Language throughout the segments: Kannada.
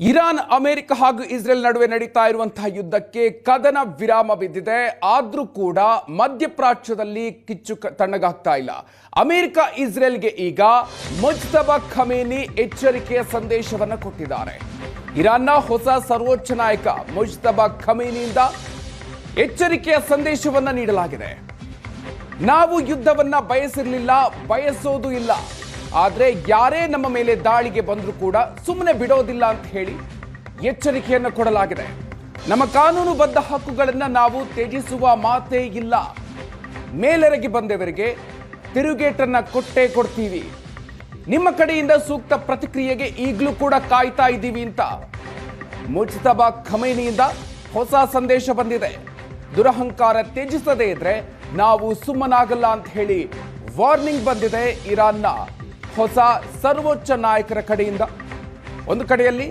ಇರಾನ್ ಅಮೆರಿಕ ಹಾಗೂ ಇಸ್ರೇಲ್ ನಡುವೆ ನಡೀತಾ ಇರುವಂತಹ ಯುದ್ಧಕ್ಕೆ ಕದನ ವಿರಾಮ ಬಿದ್ದಿದೆ. ಆದ್ರೂ ಕೂಡ ಮಧ್ಯಪ್ರಾಚ್ಯದಲ್ಲಿ ಕಿಚ್ಚು ತಣ್ಣಗಾಗ್ತಾ ಇಲ್ಲ. ಅಮೆರಿಕ ಇಸ್ರೇಲ್ಗೆ ಈಗ ಮುಜ್ತಬಾ ಖಮೇನಿ ಎಚ್ಚರಿಕೆಯ ಸಂದೇಶವನ್ನು ಕೊಟ್ಟಿದ್ದಾರೆ. ಇರಾನ್ನ ಹೊಸ ಸರ್ವೋಚ್ಚ ನಾಯಕ ಮುಜ್ತಬಾ ಖಮೇನಿಯಿಂದ ಎಚ್ಚರಿಕೆಯ ಸಂದೇಶವನ್ನು ನೀಡಲಾಗಿದೆ. ನಾವು ಯುದ್ಧವನ್ನ ಬಯಸಿರಲಿಲ್ಲ, ಬಯಸೋದು ಇಲ್ಲ. ಆದರೆ ಯಾರೇ ನಮ್ಮ ಮೇಲೆ ದಾಳಿಗೆ ಬಂದರೂ ಕೂಡ ಸುಮ್ಮನೆ ಬಿಡೋದಿಲ್ಲ ಅಂತ ಹೇಳಿ ಎಚ್ಚರಿಕೆಯನ್ನು ಕೊಡಲಾಗಿದೆ. ನಮ್ಮ ಕಾನೂನುಬದ್ಧ ಹಕ್ಕುಗಳನ್ನು ನಾವು ತ್ಯಜಿಸುವ ಮಾತೇ ಇಲ್ಲ. ಮೇಲೆರಗಿ ಬಂದವರಿಗೆ ತಿರುಗೇಟನ್ನ ಕೊಟ್ಟೇ ಕೊಡ್ತೀವಿ. ನಿಮ್ಮ ಕಡೆಯಿಂದ ಸೂಕ್ತ ಪ್ರತಿಕ್ರಿಯೆಗೆ ಈಗಲೂ ಕೂಡ ಕಾಯ್ತಾ ಇದ್ದೀವಿ ಅಂತ ಮುಜ್ತಬಾ ಖಮೇನಿಯಿಂದ ಹೊಸ ಸಂದೇಶ ಬಂದಿದೆ. ದುರಹಂಕಾರ ತ್ಯಜಿಸದೇ ಇದ್ರೆ ನಾವು ಸುಮ್ಮನಾಗಲ್ಲ ಅಂತ ಹೇಳಿ ವಾರ್ನಿಂಗ್ ಬಂದಿದೆ ಇರಾನ್ನ ಹೊಸ ಸರ್ವೋಚ್ಚ ನಾಯಕರ ಕಡೆಯಿಂದ. ಒಂದು ಕಡೆಯಲ್ಲಿ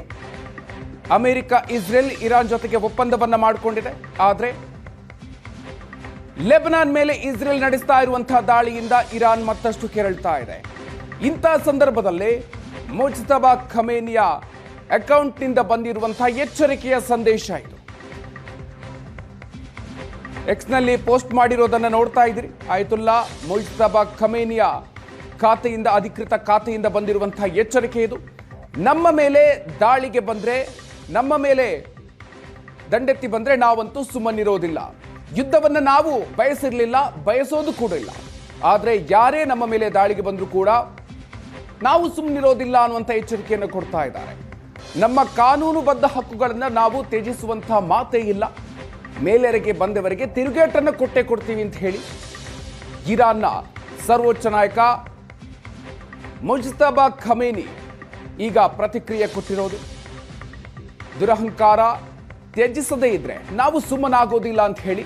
ಅಮೆರಿಕ ಇಸ್ರೇಲ್ ಇರಾನ್ ಜೊತೆಗೆ ಒಪ್ಪಂದವನ್ನ ಮಾಡಿಕೊಂಡಿದೆ. ಆದರೆ ಲೆಬನಾನ್ ಮೇಲೆ ಇಸ್ರೇಲ್ ನಡೆಸ್ತಾ ಇರುವಂತಹ ದಾಳಿಯಿಂದ ಇರಾನ್ ಮತ್ತಷ್ಟು ಕೆರಳ್ತಾ ಇದೆ. ಇಂಥ ಸಂದರ್ಭದಲ್ಲಿ ಮುಜ್ತಬಾ ಖಮೇನಿಯ ಅಕೌಂಟ್ನಿಂದ ಬಂದಿರುವಂತಹ ಎಚ್ಚರಿಕೆಯ ಸಂದೇಶ ಇದು. ಎಕ್ಸ್ನಲ್ಲಿ ಪೋಸ್ಟ್ ಮಾಡಿರೋದನ್ನು ನೋಡ್ತಾ ಇದ್ದೀರಿ. ಆಯತುಲ್ಲಾ ಮುಜ್ತಬಾ ಖಮೇನಿಯ ಖಾತೆಯಿಂದ, ಅಧಿಕೃತ ಖಾತೆಯಿಂದ ಬಂದಿರುವಂತಹ ಎಚ್ಚರಿಕೆ ಇದು. ನಮ್ಮ ಮೇಲೆ ದಾಳಿಗೆ ಬಂದರೆ, ನಮ್ಮ ಮೇಲೆ ದಂಡೆತ್ತಿ ಬಂದರೆ ನಾವಂತೂ ಸುಮ್ಮನಿರೋದಿಲ್ಲ. ಯುದ್ಧವನ್ನು ನಾವು ಬಯಸಿರಲಿಲ್ಲ, ಬಯಸೋದು ಕೂಡ ಇಲ್ಲ. ಆದರೆ ಯಾರೇ ನಮ್ಮ ಮೇಲೆ ದಾಳಿಗೆ ಬಂದರೂ ಕೂಡ ನಾವು ಸುಮ್ಮನಿರೋದಿಲ್ಲ ಅನ್ನುವಂಥ ಎಚ್ಚರಿಕೆಯನ್ನು ಕೊಡ್ತಾ ಇದ್ದಾರೆ. ನಮ್ಮ ಕಾನೂನುಬದ್ಧ ಹಕ್ಕುಗಳನ್ನು ನಾವು ತ್ಯಜಿಸುವಂತಹ ಮಾತೇ ಇಲ್ಲ. ಮೇಲೆರೆಗೆ ಬಂದವರಿಗೆ ತಿರುಗೇಟನ್ನು ಕೊಟ್ಟೇ ಕೊಡ್ತೀವಿ ಅಂತ ಹೇಳಿ ಇರಾನ್ನ ಸರ್ವೋಚ್ಚ ನಾಯಕ ಮುಜ್ತಬಾ ಖಮೇನಿ ಈಗ ಪ್ರತಿಕ್ರಿಯೆ ಕೊಟ್ಟಿರೋದು. ದುರಹಂಕಾರ ತ್ಯಜಿಸದೇ ಇದ್ರೆ ನಾವು ಸುಮ್ಮನಾಗೋದಿಲ್ಲ ಅಂತ ಹೇಳಿ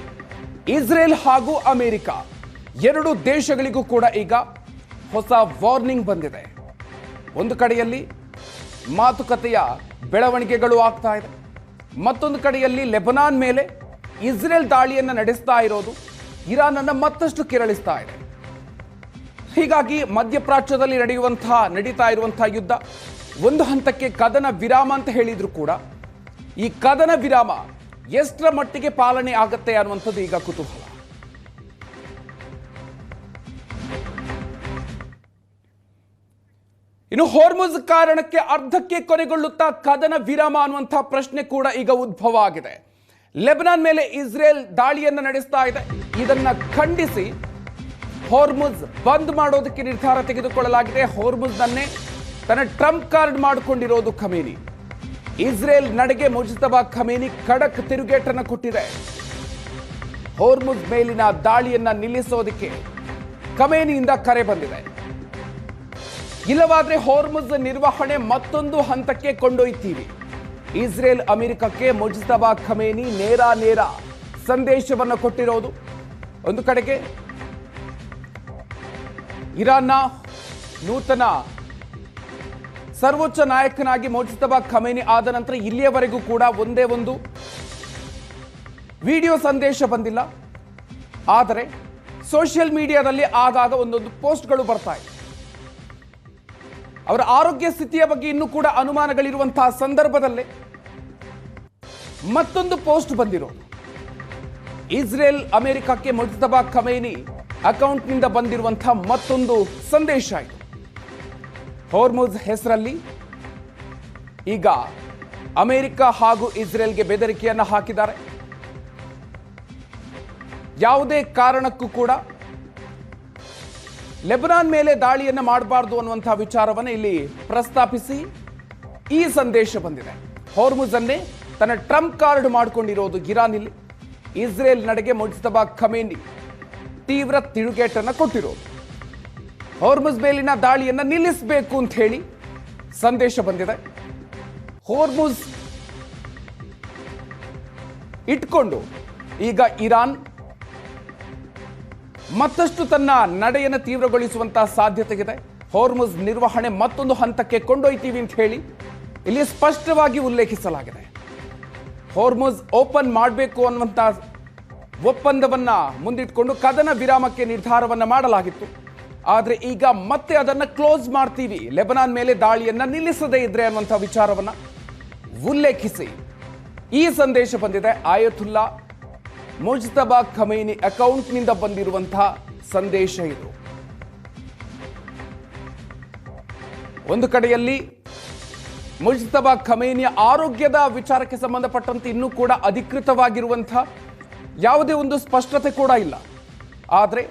ಇಸ್ರೇಲ್ ಹಾಗೂ ಅಮೆರಿಕ ಎರಡು ದೇಶಗಳಿಗೂ ಕೂಡ ಈಗ ಹೊಸ ವಾರ್ನಿಂಗ್ ಬಂದಿದೆ. ಒಂದು ಕಡೆಯಲ್ಲಿ ಮಾತುಕತೆಯ ಬೆಳವಣಿಗೆಗಳು ಆಗ್ತಾ ಇದೆ, ಮತ್ತೊಂದು ಕಡೆಯಲ್ಲಿ ಲೆಬನಾನ್ ಮೇಲೆ ಇಸ್ರೇಲ್ ದಾಳಿಯನ್ನು ನಡೆಸ್ತಾ ಇರೋದು ಇರಾನನ್ನು ಮತ್ತಷ್ಟು ಕೆರಳಿಸ್ತಾ ಇದೆ. ಹೀಗಾಗಿ ಮಧ್ಯಪ್ರಾಚ್ಯದಲ್ಲಿ ನಡೀತಾ ಇರುವಂತಹ ಯುದ್ಧ ಒಂದು ಹಂತಕ್ಕೆ ಕದನ ವಿರಾಮ ಅಂತ ಹೇಳಿದ್ರು ಕೂಡ ಈ ಕದನ ವಿರಾಮ ಎಷ್ಟರ ಮಟ್ಟಿಗೆ ಪಾಲನೆ ಆಗತ್ತೆ ಅನ್ನುವಂಥದ್ದು ಈಗ ಕುತೂಹಲ. ಇನ್ನು ಹೋರ್ಮುಜ್ ಕಾರಣಕ್ಕೆ ಅರ್ಧಕ್ಕೆ ಕೊನೆಗೊಳ್ಳುತ್ತಾ ಕದನ ವಿರಾಮ ಅನ್ನುವಂತಹ ಪ್ರಶ್ನೆ ಕೂಡ ಈಗ ಉದ್ಭವ ಆಗಿದೆ. ಲೆಬನಾನ್ ಮೇಲೆ ಇಸ್ರೇಲ್ ದಾಳಿಯನ್ನು ನಡೆಸ್ತಾ ಇದೆ. ಇದನ್ನ ಖಂಡಿಸಿ ಹೋರ್ಮುಜ್ ಬಂದ್ ಮಾಡೋದಕ್ಕೆ ನಿರ್ಧಾರ ತೆಗೆದುಕೊಳ್ಳಲಾಗಿದೆ. ಹೋರ್ಮುಜ್ನನ್ನೇ ತನ್ನ ಟ್ರಂಪ್ ಕಾರ್ಡ್ ಮಾಡಿಕೊಂಡಿರೋದು ಖಮೇನಿ. ಇಸ್ರೇಲ್ ನಡೆಗೆ ಮುಜ್ತಬಾ ಖಮೇನಿ ಖಡಕ್ ತಿರುಗೇಟನ್ನು ಕೊಟ್ಟಿದೆ. ಹೋರ್ಮುಜ್ ಮೇಲಿನ ದಾಳಿಯನ್ನ ನಿಲ್ಲಿಸೋದಕ್ಕೆ ಖಮೇನಿಯಿಂದ ಕರೆ ಬಂದಿದೆ. ಇಲ್ಲವಾದ್ರೆ ಹೋರ್ಮುಜ್ ನಿರ್ವಹಣೆ ಮತ್ತೊಂದು ಹಂತಕ್ಕೆ ಕೊಂಡೊಯ್ತೀವಿ. ಇಸ್ರೇಲ್ ಅಮೆರಿಕಕ್ಕೆ ಮುಜ್ತಬಾ ಖಮೇನಿ ನೇರ ಸಂದೇಶವನ್ನು ಕೊಟ್ಟಿರೋದು. ಒಂದು ಕಡೆಗೆ ಇರಾನ್ನ ನೂತನ ಸರ್ವೋಚ್ಚ ನಾಯಕನಾಗಿ ಮುಜ್ತಬಾ ಖಮೇನಿ ಆದ ನಂತರ ಇಲ್ಲಿಯವರೆಗೂ ಕೂಡ ಒಂದೇ ಒಂದು ವಿಡಿಯೋ ಸಂದೇಶ ಬಂದಿಲ್ಲ. ಆದರೆ ಸೋಷಿಯಲ್ ಮೀಡಿಯಾದಲ್ಲಿ ಆಗಾಗ ಒಂದೊಂದು ಪೋಸ್ಟ್ಗಳು ಬರ್ತಾ ಇದೆ. ಅವರ ಆರೋಗ್ಯ ಸ್ಥಿತಿಯ ಬಗ್ಗೆ ಇನ್ನೂ ಕೂಡ ಅನುಮಾನಗಳಿರುವಂತಹ ಸಂದರ್ಭದಲ್ಲೇ ಮತ್ತೊಂದು ಪೋಸ್ಟ್ ಬಂದಿರೋದು. ಇಸ್ರೇಲ್ ಅಮೆರಿಕಕ್ಕೆ ಮುಜ್ತಬಾ ಖಮೇನಿ ಅಕೌಂಟ್ನಿಂದ ಬಂದಿರುವಂತಹ ಮತ್ತೊಂದು ಸಂದೇಶ ಇದು. ಹೋರ್ಮುಜ್ ಹೆಸರಲ್ಲಿ ಈಗ ಅಮೆರಿಕ ಹಾಗೂ ಇಸ್ರೇಲ್ಗೆ ಬೆದರಿಕೆಯನ್ನು ಹಾಕಿದ್ದಾರೆ. ಯಾವುದೇ ಕಾರಣಕ್ಕೂ ಕೂಡ ಲೆಬನಾನ್ ಮೇಲೆ ದಾಳಿಯನ್ನು ಮಾಡಬಾರದು ಅನ್ನುವಂತಹ ವಿಚಾರವನ್ನು ಇಲ್ಲಿ ಪ್ರಸ್ತಾಪಿಸಿ ಈ ಸಂದೇಶ ಬಂದಿದೆ. ಹೋರ್ಮುಜ್ ಅನ್ನೇ ತನ್ನ ಟ್ರಂಪ್ ಕಾರ್ಡ್ ಮಾಡಿಕೊಂಡಿರೋದು ಇರಾನ್. ಇಲ್ಲಿ ಇಸ್ರೇಲ್ ನಡೆಗೆ ಮುಜ್ತಬಾ ಖಮೇನಿ ತೀವ್ರ ತಿರುಗೇಟನ್ನು ಕೊಟ್ಟಿರೋದು. ಹೋರ್ಮುಜ್ ಮೇಲಿನ ದಾಳಿಯನ್ನು ನಿಲ್ಲಿಸಬೇಕು ಅಂತ ಹೇಳಿ ಸಂದೇಶ ಬಂದಿದೆ. ಹೋರ್ಮುಜ್ ಇಟ್ಕೊಂಡು ಈಗ ಇರಾನ್ ಮತ್ತಷ್ಟು ತನ್ನ ನಡೆಯನ್ನು ತೀವ್ರಗೊಳಿಸುವಂತಹ ಸಾಧ್ಯತೆ ಇದೆ. ಹೋರ್ಮುಜ್ ನಿರ್ವಹಣೆ ಮತ್ತೊಂದು ಹಂತಕ್ಕೆ ಕೊಂಡೊಯ್ತೀವಿ ಅಂತ ಹೇಳಿ ಇಲ್ಲಿ ಸ್ಪಷ್ಟವಾಗಿ ಉಲ್ಲೇಖಿಸಲಾಗಿದೆ. ಹೋರ್ಮುಜ್ ಓಪನ್ ಮಾಡಬೇಕು ಅನ್ನುವಂಥ ಒಪ್ಪಂದವನ್ನ ಮುಂದಿಟ್ಕೊಂಡು ಕದನ ವಿರಾಮಕ್ಕೆ ನಿರ್ಧಾರವನ್ನ ಮಾಡಲಾಗಿತ್ತು. ಆದರೆ ಈಗ ಮತ್ತೆ ಅದನ್ನು ಕ್ಲೋಸ್ ಮಾಡ್ತೀವಿ, ಲೆಬನಾನ್ ಮೇಲೆ ದಾಳಿಯನ್ನ ನಿಲ್ಲಿಸದೇ ಇದ್ರೆ ಅನ್ನುವಂಥ ವಿಚಾರವನ್ನ ಉಲ್ಲೇಖಿಸಿ ಈ ಸಂದೇಶ ಬಂದಿದೆ. ಆಯತುಲ್ಲಾ ಮುಜ್ತಬಾ ಖಮೈನಿ ಅಕೌಂಟ್ನಿಂದ ಬಂದಿರುವಂತಹ ಸಂದೇಶ ಇದು. ಒಂದು ಕಡೆಯಲ್ಲಿ ಮುಜ್ತಬಾ ಖಮೈನಿಯ ಆರೋಗ್ಯದ ವಿಚಾರಕ್ಕೆ ಸಂಬಂಧಪಟ್ಟಂತೆ ಇನ್ನೂ ಕೂಡ ಅಧಿಕೃತವಾಗಿರುವಂತಹ ಯಾವುದೇ ಒಂದು ಸ್ಪಷ್ಟತೆ ಕೂಡ ಇಲ್ಲ. ಆದರೆ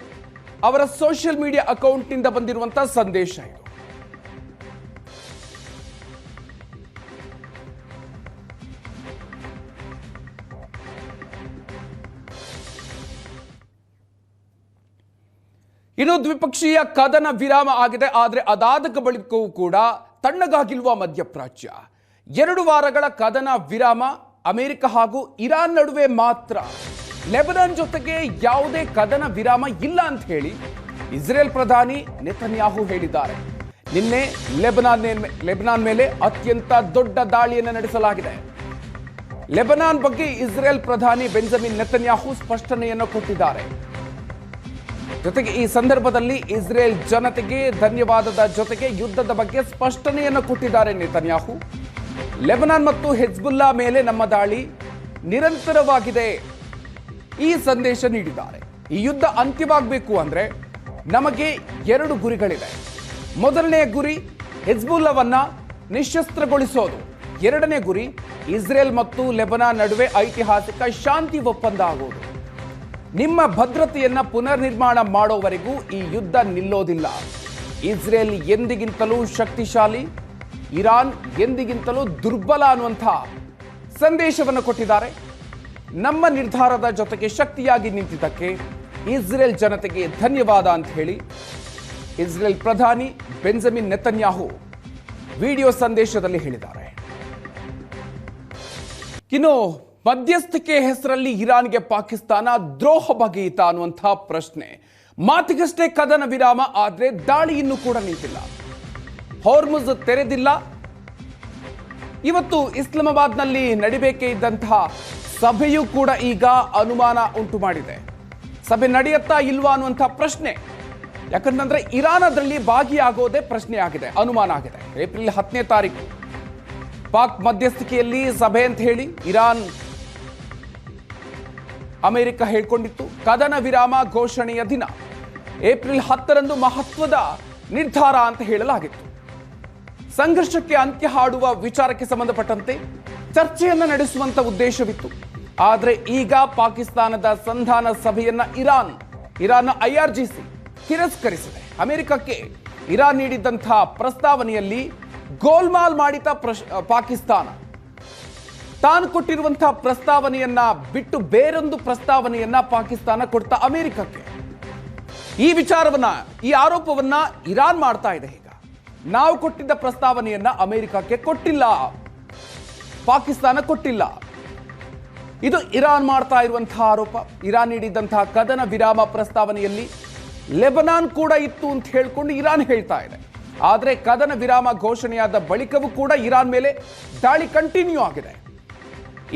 ಅವರ ಸೋಷಿಯಲ್ ಮೀಡಿಯಾ ಅಕೌಂಟ್ನಿಂದ ಬಂದಿರುವಂತಹ ಸಂದೇಶ ಇದು. ಇನ್ನು ದ್ವಿಪಕ್ಷೀಯ ಕದನ ವಿರಾಮ ಆಗಿದೆ. ಆದರೆ ಅದಾದ ಬಳಿಕವೂ ಕೂಡ ತಣ್ಣಗಾಗಿಲ್ವ ಮಧ್ಯಪ್ರಾಚ್ಯ. 2 ವಾರಗಳ ಕದನ ವಿರಾಮ ಅಮೆರಿಕ ಹಾಗೂ ಇರಾನ್ ನಡುವೆ ಮಾತ್ರ. ಲೆಬನಾನ್ ಜೊತೆಗೆ ಯಾವುದೇ ಕದನ ವಿರಾಮ ಇಲ್ಲ ಅಂತ ಹೇಳಿ ಇಸ್ರೇಲ್ ಪ್ರಧಾನಿ ನೆತನ್ಯಾಹು ಹೇಳಿದ್ದಾರೆ. ನಿನ್ನೆ ಲೆಬನಾನ್ ಮೇಲೆ ಅತ್ಯಂತ ದೊಡ್ಡ ದಾಳಿಯನ್ನು ನಡೆಸಲಾಗಿದೆ. ಲೆಬನಾನ್ ಬಗ್ಗೆ ಇಸ್ರೇಲ್ ಪ್ರಧಾನಿ ಬೆಂಜಮಿನ್ ನೆತನ್ಯಾಹು ಸ್ಪಷ್ಟನೆಯನ್ನು ಕೊಟ್ಟಿದ್ದಾರೆ. ಜೊತೆಗೆ ಈ ಸಂದರ್ಭದಲ್ಲಿ ಇಸ್ರೇಲ್ ಜನತೆಗೆ ಧನ್ಯವಾದದ ಜೊತೆಗೆ ಯುದ್ಧದ ಬಗ್ಗೆ ಸ್ಪಷ್ಟನೆಯನ್ನು ಕೊಟ್ಟಿದ್ದಾರೆ ನೆತನ್ಯಾಹು. ಲೆಬನಾನ್ ಮತ್ತು ಹೆಜ್ಬುಲ್ಲಾ ಮೇಲೆ ನಮ್ಮ ದಾಳಿ ನಿರಂತರವಾಗಿದೆ ಈ ಸಂದೇಶ ನೀಡಿದ್ದಾರೆ. ಈ ಯುದ್ಧ ಅಂತ್ಯವಾಗಬೇಕು ಅಂದ್ರೆ ನಮಗೆ 2 ಗುರಿಗಳಿವೆ. ಮೊದಲನೇ ಗುರಿ ಹೆಜ್ಬುಲ್ಲಾವನ್ನ ನಿಶಸ್ತ್ರಗೊಳಿಸೋದು. 2ನೇ ಗುರಿ ಇಸ್ರೇಲ್ ಮತ್ತು ಲೆಬನಾನ್ ನಡುವೆ ಐತಿಹಾಸಿಕ ಶಾಂತಿ ಒಪ್ಪಂದ ಆಗುವುದು. ನಿಮ್ಮ ಭದ್ರತೆಯನ್ನ ಪುನರ್ ನಿರ್ಮಾಣ ಮಾಡೋವರೆಗೂ ಈ ಯುದ್ಧ ನಿಲ್ಲೋದಿಲ್ಲ. ಇಸ್ರೇಲ್ ಎಂದಿಗಿಂತಲೂ ಶಕ್ತಿಶಾಲಿ, ಇರಾನ್ ಎಂದಿಗಿಂತಲೂ ದುರ್ಬಲ ಅನ್ನುವಂಥ ಸಂದೇಶವನ್ನು ಕೊಟ್ಟಿದ್ದಾರೆ. ನಮ್ಮ ನಿರ್ಧಾರದ ಜೊತೆಗೆ ಶಕ್ತಿಯಾಗಿ ನಿಂತಿದ್ದಕ್ಕೆ ಇಸ್ರೇಲ್ ಜನತೆಗೆ ಧನ್ಯವಾದ ಅಂತ ಹೇಳಿ ಇಸ್ರೇಲ್ ಪ್ರಧಾನಿ ಬೆಂಜಮಿನ್ ನೆತನ್ಯಾಹು ವಿಡಿಯೋ ಸಂದೇಶದಲ್ಲಿ ಹೇಳಿದ್ದಾರೆ. ಇನ್ನು ಮಧ್ಯಸ್ಥಿಕೆ ಹೆಸರಲ್ಲಿ ಇರಾನ್ಗೆ ಪಾಕಿಸ್ತಾನ ದ್ರೋಹ ಬಗೆಯಿತ ಅನ್ನುವಂತಹ ಪ್ರಶ್ನೆ. ಮಾತಿಗಷ್ಟೇ ಕದನ ವಿರಾಮ, ಆದರೆ ದಾಳಿ ಇನ್ನೂ ಕೂಡ ನಿಂತಿಲ್ಲ. ಹೋರ್ಮುಜ್ ತೆರೆದಿಲ್ಲ. ಇವತ್ತು ಇಸ್ಲಾಮಾಬಾದ್ನಲ್ಲಿ ನಡಿಬೇಕೇ ಇದ್ದಂತಹ ಸಭೆಯೂ ಕೂಡ ಈಗ ಅನುಮಾನ ಉಂಟು ಮಾಡಿದೆ. ಸಭೆ ನಡೆಯುತ್ತಾ ಇಲ್ವಾ ಅನ್ನುವಂತಹ ಪ್ರಶ್ನೆ. ಯಾಕಂತಂದ್ರೆ ಇರಾನ್ ಅದರಲ್ಲಿ ಭಾಗಿಯಾಗೋದೇ ಪ್ರಶ್ನೆ ಆಗಿದೆ, ಅನುಮಾನ ಆಗಿದೆ. ಏಪ್ರಿಲ್ 10ನೇ ತಾರೀಕು ಪಾಕ್ ಮಧ್ಯಸ್ಥಿಕೆಯಲ್ಲಿ ಸಭೆ ಅಂತ ಹೇಳಿ ಇರಾನ್ ಅಮೆರಿಕ ಹೇಳ್ಕೊಂಡಿತ್ತು. ಕದನ ವಿರಾಮ ಘೋಷಣೆಯ ದಿನ ಏಪ್ರಿಲ್ 10ರಂದು ಮಹತ್ವದ ನಿರ್ಧಾರ ಅಂತ ಹೇಳಲಾಗಿತ್ತು. ಸಂಘರ್ಷಕ್ಕೆ ಅಂತ್ಯ ಹಾಡುವ ವಿಚಾರಕ್ಕೆ ಸಂಬಂಧಪಟ್ಟಂತೆ ಚರ್ಚೆಯನ್ನ ನಡೆಸುವಂತ ಉದ್ದೇಶವಿತ್ತು. ಆದರೆ ಈಗ ಪಾಕಿಸ್ತಾನದ ಸಂಧಾನ ಸಭೆಯನ್ನ ಇರಾನ್ನ IRGC ತಿರಸ್ಕರಿಸಿದೆ. ಅಮೆರಿಕಕ್ಕೆ ಇರಾನ್ ನೀಡಿದಂತಹ ಪ್ರಸ್ತಾವನೆಯಲ್ಲಿ ಗೋಲ್ಮಾಲ್ ಮಾಡಿದ ಪಾಕಿಸ್ತಾನ ತಾನು ಕೊಟ್ಟಿರುವಂತಹ ಪ್ರಸ್ತಾವನೆಯನ್ನ ಬಿಟ್ಟು ಬೇರೊಂದು ಪ್ರಸ್ತಾವನೆಯನ್ನ ಪಾಕಿಸ್ತಾನ ಕೊಡ್ತಾ ಅಮೆರಿಕಕ್ಕೆ. ಈ ಆರೋಪವನ್ನ ಇರಾನ್ ಮಾಡ್ತಾ ಇದೆ. ಈಗ ನಾವು ಕೊಟ್ಟಿದ್ದ ಪ್ರಸ್ತಾವನೆಯನ್ನ ಅಮೆರಿಕಕ್ಕೆ ಕೊಟ್ಟಿಲ್ಲ, ಪಾಕಿಸ್ತಾನ ಕೊಟ್ಟಿಲ್ಲ. ಇದು ಇರಾನ್ ಮಾಡ್ತಾ ಇರುವಂತಹ ಆರೋಪ. ಇರಾನ್ ನೀಡಿದಂತಹ ಕದನ ವಿರಾಮ ಪ್ರಸ್ತಾವನೆಯಲ್ಲಿ ಲೆಬನಾನ್ ಕೂಡ ಇತ್ತು ಅಂತ ಹೇಳ್ಕೊಂಡು ಇರಾನ್ ಹೇಳ್ತಾ ಇದೆ. ಆದರೆ ಕದನ ವಿರಾಮ ಘೋಷಣೆಯಾದ ಬಳಿಕವೂ ಕೂಡ ಇರಾನ್ ಮೇಲೆ ದಾಳಿ ಕಂಟಿನ್ಯೂ ಆಗಿದೆ.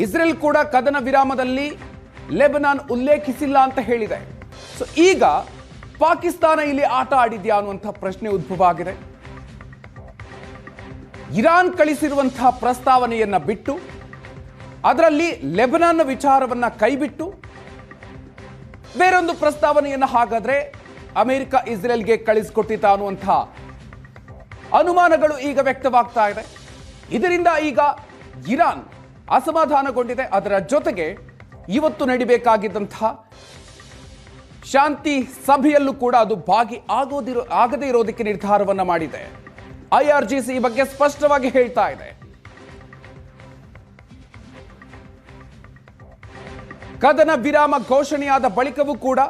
ಇಸ್ರೇಲ್ ಕೂಡ ಕದನ ವಿರಾಮದಲ್ಲಿ ಲೆಬನಾನ್ ಉಲ್ಲೇಖಿಸಿಲ್ಲ ಅಂತ ಹೇಳಿದೆ. ಸೊ ಈಗ ಪಾಕಿಸ್ತಾನ ಇಲ್ಲಿ ಆಟ ಆಡಿದ್ಯಾ ಅನ್ನುವಂತಹ ಪ್ರಶ್ನೆ ಉದ್ಭವ ಆಗಿದೆ. ಇರಾನ್ ಕಳಿಸಿರುವಂತಹ ಪ್ರಸ್ತಾವನೆಯನ್ನ ಬಿಟ್ಟು ಅದರಲ್ಲಿ ಲೆಬನಾನ್ನ ವಿಚಾರವನ್ನ ಕೈಬಿಟ್ಟು ಬೇರೊಂದು ಪ್ರಸ್ತಾವನೆಯನ್ನ ಹಾಗಾದ್ರೆ ಅಮೆರಿಕ ಇಸ್ರೇಲ್ಗೆ ಕಳಿಸಿಕೊಟ್ಟಿತ ಅನ್ನುವಂತಹ ಅನುಮಾನಗಳು ಈಗ ವ್ಯಕ್ತವಾಗ್ತಾ ಇದೆ. ಇದರಿಂದ ಈಗ ಇರಾನ್ ಅಸಮಾಧಾನಗೊಂಡಿದೆ. ಅದರ ಜೊತೆಗೆ ಇವತ್ತು ನಡಿಬೇಕಾಗಿದ್ದಂತಹ ಶಾಂತಿ ಸಭೆಯಲ್ಲೂ ಕೂಡ ಅದು ಆಗದೇ ಇರೋದಕ್ಕೆ ನಿರ್ಧಾರವನ್ನ ಮಾಡಿದೆ. IRGC ಈ ಬಗ್ಗೆ ಸ್ಪಷ್ಟವಾಗಿ ಹೇಳ್ತಾ ಇದೆ. ಕದನ ವಿರಾಮ ಘೋಷಣೆಯಾದ ಬಳಿಕವೂ ಕೂಡ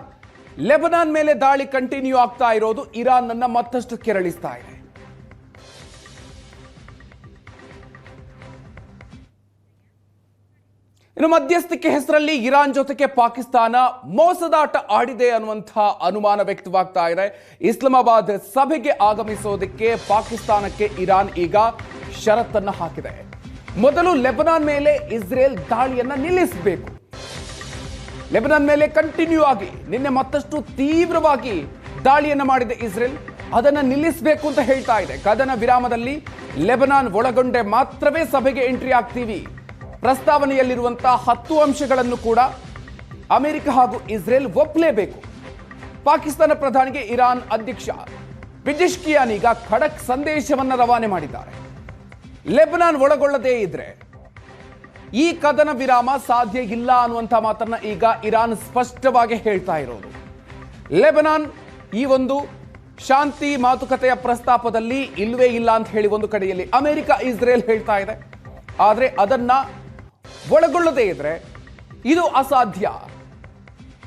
ಲೆಬನಾನ್ ಮೇಲೆ ದಾಳಿ ಕಂಟಿನ್ಯೂ ಆಗ್ತಾ ಇರೋದು ಇರಾನ್ ಅನ್ನ ಮತ್ತಷ್ಟು ಕೆರಳಿಸ್ತಾ ಇದೆ. ಇನ್ನು ಮಧ್ಯಸ್ಥಿಕೆ ಹೆಸರಲ್ಲಿ ಇರಾನ್ ಜೊತೆಗೆ ಪಾಕಿಸ್ತಾನ ಮೋಸದಾಟ ಆಡಿದೆ ಅನ್ನುವಂತಹ ಅನುಮಾನ ವ್ಯಕ್ತವಾಗ್ತಾ ಇದೆ. ಇಸ್ಲಾಮಾಬಾದ್ ಸಭೆಗೆ ಆಗಮಿಸೋದಕ್ಕೆ ಪಾಕಿಸ್ತಾನಕ್ಕೆ ಇರಾನ್ ಈಗ ಷರತ್ತನ್ನ ಹಾಕಿದೆ. ಮೊದಲು ಲೆಬನಾನ್ ಮೇಲೆ ಇಸ್ರೇಲ್ ದಾಳಿಯನ್ನ ನಿಲ್ಲಿಸಬೇಕು. ಲೆಬನಾನ್ ಮೇಲೆ ಕಂಟಿನ್ಯೂ ಆಗಿ ನಿನ್ನೆ ಮತ್ತಷ್ಟು ತೀವ್ರವಾಗಿ ದಾಳಿಯನ್ನ ಮಾಡಿದೆ ಇಸ್ರೇಲ್. ಅದನ್ನು ನಿಲ್ಲಿಸಬೇಕು ಅಂತ ಹೇಳ್ತಾ ಇದೆ. ಕದನ ವಿರಾಮದಲ್ಲಿ ಲೆಬನಾನ್ ಒಳಗೊಂಡೆ ಮಾತ್ರವೇ ಸಭೆಗೆ ಎಂಟ್ರಿ ಆಗ್ತೀವಿ. ಪ್ರಸ್ತಾವನೆಯಲ್ಲಿರುವಂತಹ 10 ಅಂಶಗಳನ್ನು ಕೂಡ ಅಮೆರಿಕ ಹಾಗೂ ಇಸ್ರೇಲ್ ಒಪ್ಪಲೇಬೇಕು. ಪಾಕಿಸ್ತಾನ ಪ್ರಧಾನಿಗೆ ಇರಾನ್ ಅಧ್ಯಕ್ಷ ಪೆಜೆಶ್ಕಿಯಾನ್ ಈಗ ಖಡಕ್ ಸಂದೇಶವನ್ನು ರವಾನೆ ಮಾಡಿದ್ದಾರೆ. ಲೆಬನಾನ್ ಒಳಗೊಳ್ಳದೇ ಇದ್ರೆ ಈ ಕದನ ವಿರಾಮ ಸಾಧ್ಯ ಇಲ್ಲ ಅನ್ನುವಂಥ ಮಾತನ್ನ ಈಗ ಇರಾನ್ ಸ್ಪಷ್ಟವಾಗಿ ಹೇಳ್ತಾ ಇರೋದು. ಲೆಬನಾನ್ ಈ ಒಂದು ಶಾಂತಿ ಮಾತುಕತೆಯ ಪ್ರಸ್ತಾಪದಲ್ಲಿ ಇಲ್ವೇ ಇಲ್ಲ ಅಂತ ಹೇಳಿ ಒಂದು ಕಡೆಯಲ್ಲಿ ಅಮೆರಿಕ ಇಸ್ರೇಲ್ ಹೇಳ್ತಾ ಇದೆ. ಆದರೆ ಅದನ್ನ ಒಳಗೊಳ್ಳದೇ ಇದ್ರೆ ಇದು ಅಸಾಧ್ಯ.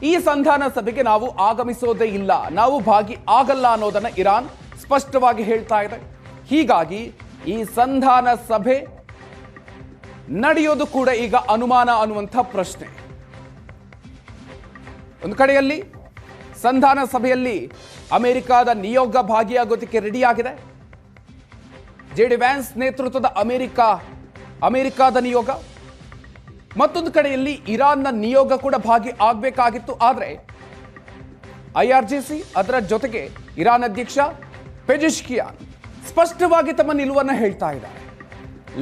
ಈ ಸಂಧಾನ ಸಭೆಗೆ ನಾವು ಆಗಮಿಸೋದೇ ಇಲ್ಲ, ನಾವು ಭಾಗಿ ಆಗಲ್ಲ ಅನ್ನೋದನ್ನ ಇರಾನ್ ಸ್ಪಷ್ಟವಾಗಿ ಹೇಳ್ತಾ ಇದೆ. ಹೀಗಾಗಿ ಈ ಸಂಧಾನ ಸಭೆ ನಡೆಯೋದು ಕೂಡ ಈಗ ಅನುಮಾನ ಅನ್ನುವಂಥ ಪ್ರಶ್ನೆ. ಒಂದು ಕಡೆಯಲ್ಲಿ ಸಂಧಾನ ಸಭೆಯಲ್ಲಿ ಅಮೆರಿಕದ ನಿಯೋಗ ಭಾಗಿಯಾಗೋದಕ್ಕೆ ರೆಡಿಯಾಗಿದೆ. ಜೆಡಿ ವ್ಯಾನ್ಸ್ ನೇತೃತ್ವದ ಅಮೆರಿಕದ ನಿಯೋಗ. ಮತ್ತೊಂದು ಕಡೆಯಲ್ಲಿ ಇರಾನ್ನ ನಿಯೋಗ ಕೂಡ ಭಾಗಿ ಆಗಬೇಕಾಗಿತ್ತು. ಆದರೆ IRGC ಅದರ ಜೊತೆಗೆ ಇರಾನ್ ಅಧ್ಯಕ್ಷ ಪೆಜೆಶ್ಕಿಯಾನ್ ಸ್ಪಷ್ಟವಾಗಿ ತಮ್ಮ ನಿಲುವನ್ನು ಹೇಳ್ತಾ ಇದ್ದಾರೆ.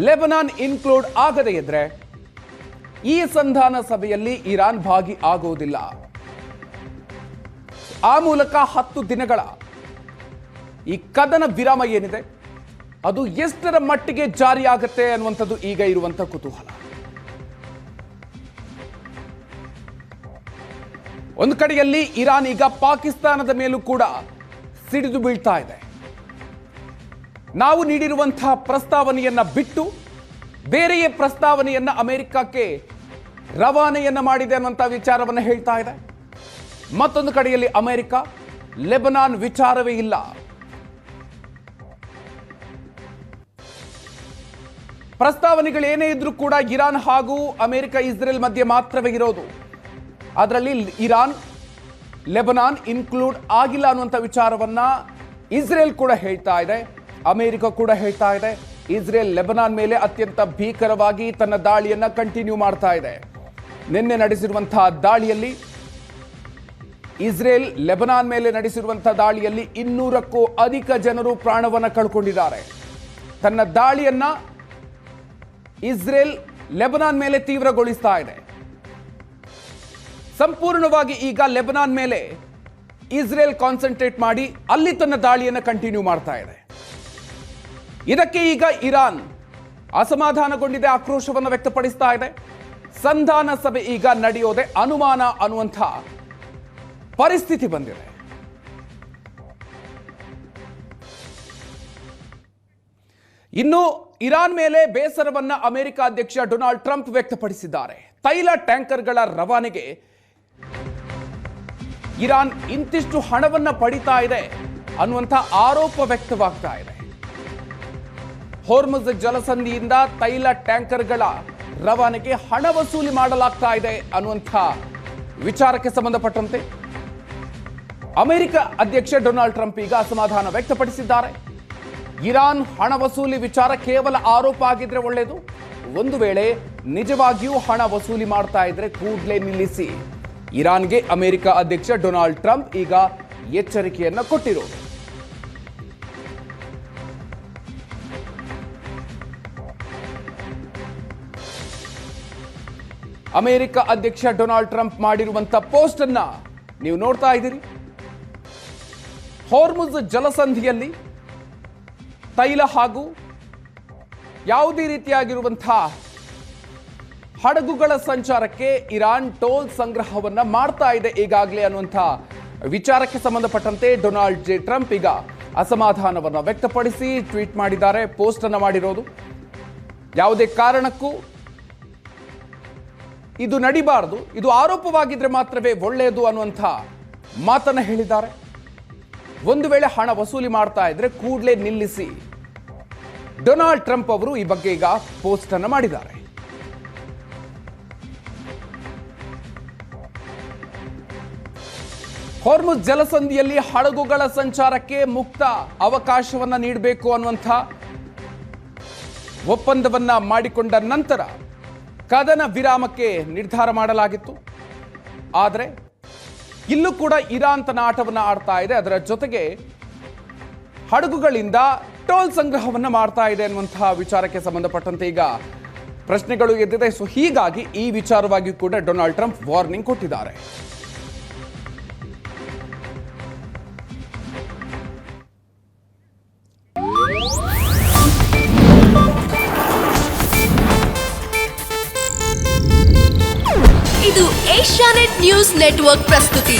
ಲೆಬನಾನ್ ಇನ್ಕ್ಲೂಡ್ ಆಗದೇ ಇದ್ರೆ ಈ ಸಂಧಾನ ಸಭೆಯಲ್ಲಿ ಇರಾನ್ ಭಾಗಿ ಆಗುವುದಿಲ್ಲ. ಆ ಮೂಲಕ 10 ದಿನಗಳ ಈ ಕದನ ವಿರಾಮ ಏನಿದೆ ಅದು ಎಷ್ಟರ ಮಟ್ಟಿಗೆ ಜಾರಿಯಾಗುತ್ತೆ ಅನ್ನುವಂಥದ್ದು ಈಗ ಇರುವಂತಹ ಕುತೂಹಲ. ಒಂದು ಕಡೆಯಲ್ಲಿ ಇರಾನ್ ಈಗ ಪಾಕಿಸ್ತಾನದ ಮೇಲೂ ಕೂಡ ಸಿಡಿದು ಬೀಳ್ತಾ ಇದೆ. ನಾವು ನೀಡಿರುವಂತಹ ಪ್ರಸ್ತಾವನೆಯನ್ನ ಬಿಟ್ಟು ಬೇರೆಯೇ ಪ್ರಸ್ತಾವನೆಯನ್ನ ಅಮೆರಿಕಕ್ಕೆ ರವಾನೆಯನ್ನ ಮಾಡಿದೆ ಅನ್ನುವಂಥ ವಿಚಾರವನ್ನು ಹೇಳ್ತಾ ಇದೆ. ಮತ್ತೊಂದು ಕಡೆಯಲ್ಲಿ ಅಮೆರಿಕ ಲೆಬನಾನ್ ವಿಚಾರವೇ ಇಲ್ಲ, ಪ್ರಸ್ತಾವನೆಗಳು ಏನೇ ಇದ್ರೂ ಕೂಡ ಇರಾನ್ ಹಾಗೂ ಅಮೆರಿಕ ಇಸ್ರೇಲ್ ಮಧ್ಯೆ ಮಾತ್ರವೇ ಇರೋದು. ಅದರಲ್ಲಿ ಇರಾನ್ ಲೆಬನಾನ್ ಇನ್ಕ್ಲೂಡ್ ಆಗಿಲ್ಲ ಅನ್ನುವಂಥ ವಿಚಾರವನ್ನ ಇಸ್ರೇಲ್ ಕೂಡ ಹೇಳ್ತಾ ಇದೆ, ಅಮೆರಿಕ ಕೂಡ ಹೇಳ್ತಾ ಇದೆ. ಇಸ್ರೇಲ್ ಲೆಬನಾನ್ ಮೇಲೆ ಅತ್ಯಂತ ಭೀಕರವಾಗಿ ತನ್ನ ದಾಳಿಯನ್ನ ಕಂಟಿನ್ಯೂ ಮಾಡ್ತಾ ಇದೆ. ನಿನ್ನೆ ನಡೆಸಿರುವಂತಹ ದಾಳಿಯಲ್ಲಿ ಇಸ್ರೇಲ್ ಲೆಬನಾನ್ ಮೇಲೆ ನಡೆಸಿರುವಂತಹ ದಾಳಿಯಲ್ಲಿ 200ಕ್ಕೂ ಅಧಿಕ ಜನರು ಪ್ರಾಣವನ್ನು ಕಳ್ಕೊಂಡಿದ್ದಾರೆ. ತನ್ನ ದಾಳಿಯನ್ನ ಇಸ್ರೇಲ್ ಲೆಬನಾನ್ ಮೇಲೆ ತೀವ್ರಗೊಳಿಸ್ತಾ ಇದೆ. ಸಂಪೂರ್ಣವಾಗಿ ಈಗ ಲೆಬನಾನ್ ಮೇಲೆ ಇಸ್ರೇಲ್ ಕಾನ್ಸಂಟ್ರೇಟ್ ಮಾಡಿ ಅಲ್ಲಿ ತನ್ನ ದಾಳಿಯನ್ನು ಕಂಟಿನ್ಯೂ ಮಾಡ್ತಾ ಇದೆ. ಇದಕ್ಕೆ ಈಗ ಇರಾನ್ ಅಸಮಾಧಾನಗೊಂಡಿದೆ, ಆಕ್ರೋಶವನ್ನು ವ್ಯಕ್ತಪಡಿಸ್ತಾ ಇದೆ. ಸಂಧಾನ ಸಭೆ ಈಗ ನಡೆಯೋದೆ ಅನುಮಾನ ಅನ್ನುವಂಥ ಪರಿಸ್ಥಿತಿ ಬಂದಿದೆ. ಇನ್ನು ಇರಾನ್ ಮೇಲೆ ಬೇಸರವನ್ನ ಅಮೆರಿಕ ಅಧ್ಯಕ್ಷ ಡೊನಾಲ್ಡ್ ಟ್ರಂಪ್ ವ್ಯಕ್ತಪಡಿಸಿದ್ದಾರೆ. ತೈಲ ಟ್ಯಾಂಕರ್ಗಳ ರವಾನೆಗೆ ಇರಾನ್ ಇಂತಿಷ್ಟು ಹಣವನ್ನ ಪಡಿತಾ ಇದೆ ಅನ್ನುವಂಥ ಆರೋಪ ವ್ಯಕ್ತವಾಗ್ತಾ ಇದೆ. ಹೋರ್ಮುಜ್ ಜಲಸಂಧಿಯಿಂದ ತೈಲ ಟ್ಯಾಂಕರ್ಗಳ ರವಾನೆಗೆ ಹಣ ವಸೂಲಿ ಮಾಡಲಾಗ್ತಾ ಇದೆ ಅನ್ನುವಂಥ ವಿಚಾರಕ್ಕೆ ಸಂಬಂಧಪಟ್ಟಂತೆ ಅಮೆರಿಕ ಅಧ್ಯಕ್ಷ ಡೊನಾಲ್ಡ್ ಟ್ರಂಪ್ ಈಗ ಅಸಮಾಧಾನ ವ್ಯಕ್ತಪಡಿಸಿದ್ದಾರೆ. ಇರಾನ್ ಹಣ ವಸೂಲಿ ವಿಚಾರ ಕೇವಲ ಆರೋಪ ಆಗಿದ್ರೆ ಒಳ್ಳೆಯದು, ಒಂದು ವೇಳೆ ನಿಜವಾಗಿಯೂ ಹಣ ವಸೂಲಿ ಮಾಡ್ತಾ ಇದ್ರೆ ಕೂಡಲೇ ನಿಲ್ಲಿಸಿ. ಇರಾನ್ಗೆ ಅಮೆರಿಕ ಅಧ್ಯಕ್ಷ ಡೊನಾಲ್ಡ್ ಟ್ರಂಪ್ ಈಗ ಎಚ್ಚರಿಕೆಯನ್ನ ಕೊಟ್ಟಿರೋದು. ಅಮೆರಿಕ ಅಧ್ಯಕ್ಷ ಡೊನಾಲ್ಡ್ ಟ್ರಂಪ್ ಮಾಡಿರುವಂತ ಪೋಸ್ಟ್ ಅನ್ನ ನೀವು ನೋಡ್ತಾ ಇದ್ದೀರಿ. ಹೋರ್ಮುಜ್ ಜಲಸಂಧಿಯಲ್ಲಿ ತೈಲ ಹಾಗೂ ಯಾವುದೇ ರೀತಿಯಾಗಿರುವಂತಹ ಹಡಗುಗಳ ಸಂಚಾರಕ್ಕೆ ಇರಾನ್ ಟೋಲ್ ಸಂಗ್ರಹವನ್ನ ಮಾಡ್ತಾ ಇದೆ ಈಗಾಗಲೇ ಅನ್ನುವಂಥ ವಿಚಾರಕ್ಕೆ ಸಂಬಂಧಪಟ್ಟಂತೆ ಡೊನಾಲ್ಡ್ ಜೆ ಟ್ರಂಪ್ ಈಗ ಅಸಮಾಧಾನವನ್ನು ವ್ಯಕ್ತಪಡಿಸಿ ಟ್ವೀಟ್ ಮಾಡಿದ್ದಾರೆ, ಪೋಸ್ಟ್ ಅನ್ನು ಮಾಡಿರೋದು. ಯಾವುದೇ ಕಾರಣಕ್ಕೂ ಇದು ನಡಿಬಾರದು, ಇದು ಆರೋಪವಾಗಿದ್ರೆ ಮಾತ್ರವೇ ಒಳ್ಳೆಯದು ಅನ್ನುವಂಥ ಮಾತನ್ನ ಹೇಳಿದ್ದಾರೆ. ಒಂದು ವೇಳೆ ಹಣ ವಸೂಲಿ ಮಾಡ್ತಾ ಇದ್ರೆ ಕೂಡಲೇ ನಿಲ್ಲಿಸಿ. ಡೊನಾಲ್ಡ್ ಟ್ರಂಪ್ ಅವರು ಈ ಬಗ್ಗೆ ಈಗ ಪೋಸ್ಟ್ ಅನ್ನು ಮಾಡಿದ್ದಾರೆ. ಹೋರ್ಮುಜ್ ಜಲಸಂಧಿಯಲ್ಲಿ ಹಡಗುಗಳ ಸಂಚಾರಕ್ಕೆ ಮುಕ್ತ ಅವಕಾಶವನ್ನ ನೀಡಬೇಕು ಅನ್ನುವಂಥ ಒಪ್ಪಂದವನ್ನ ಮಾಡಿಕೊಂಡ ನಂತರ ಕದನ ವಿರಾಮಕ್ಕೆ ನಿರ್ಧಾರ ಮಾಡಲಾಗಿತ್ತು. ಆದರೆ ಇಲ್ಲೂ ಕೂಡ ಇರಾನ್ ತನ್ನ ಆಟವನ್ನು ಆಡ್ತಾ ಇದೆ. ಅದರ ಜೊತೆಗೆ ಹಡಗುಗಳಿಂದ ಟೋಲ್ ಸಂಗ್ರಹವನ್ನ ಮಾಡ್ತಾ ಇದೆ ಅನ್ನುವಂತಹ ವಿಚಾರಕ್ಕೆ ಸಂಬಂಧಪಟ್ಟಂತೆ ಈಗ ಪ್ರಶ್ನೆಗಳು ಎದ್ದಿದೆ. ಸೊ ಹೀಗಾಗಿ ಈ ವಿಚಾರವಾಗಿ ಕೂಡ ಡೊನಾಲ್ಡ್ ಟ್ರಂಪ್ ವಾರ್ನಿಂಗ್ ಕೊಟ್ಟಿದ್ದಾರೆ. ಇದು ಏಷ್ಯಾನೆಟ್ ನ್ಯೂಸ್ ನೆಟ್ವರ್ಕ್ ಪ್ರಸ್ತುತಿ.